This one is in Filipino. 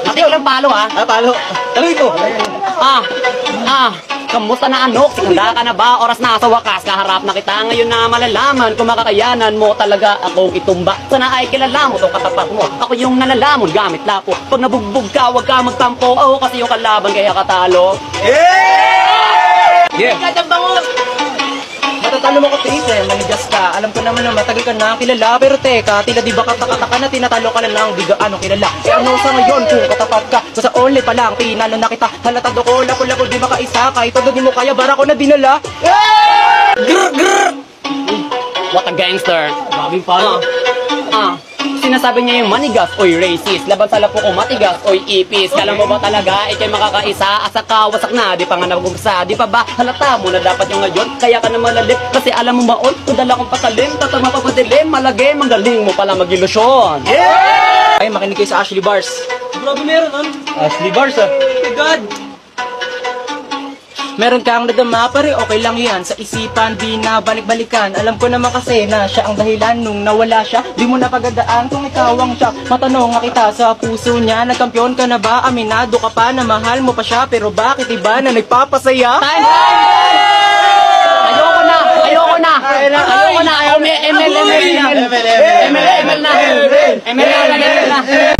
Ate ko lang palo ha. Palo. Taluy ko. Kamusta na anok? Handa ka na ba? Oras na sa wakas. Kaharap na kita ngayon na malalaman kung makakayanan mo talaga akong itumba. Sana ay kilala mo itong katapat mo. Ako yung nalalamon gamit lapo. Pag nabugbog ka, huwag ka magtampo. Ako kasi yung kalaban kaya katalo. Yeah! Matatalo mo ko, Tris, manigas ka. Alam ko naman na matagal ka na kilala. Pero teka, tila di ba katakataka na tinatalo ka na ng di gaano kilala. Ano sa ngayon kung katapat ka? So sa only pa lang, tinalo na kita. Halatado ko, lako-lako di makaisa. Kahit todo di mo kaya, bara ko na dinala. What a gangster. Grabing palo. Sinasabi niya yung manigas, oy racist. Laban sa lapo ko matigas, oy ipis. Kala mo ba talaga, ikay makakaisa? Asa ka, wasak na, di pa nga nagumsa. Di pa ba, halata mo na dapat yung ngayon. Kaya ka na malalim, kasi alam mo maon. Kung dala kong patalim, tatama papadilim. Malagay, magaling mo pala mag-ilusyon. Ay, makinig kayo sa Ashley Bars. Grabe meron, ano? Ashley Bars, ah. Oh my God. Meron kang nadama pare, okay lang yan. Sa isipan, di na balik-balikan. Alam ko naman kasi na siya ang dahilan nung nawala siya. Di mo napagadaan kung ikaw ang siya. Matanong nga kita sa puso niya. Nagkampiyon ka na ba? Aminado ka pa na mahal mo pa siya. Pero bakit iba na nagpapasaya? Time! Ayoko na! Ayoko na! Ayoko na! ML na! ML na!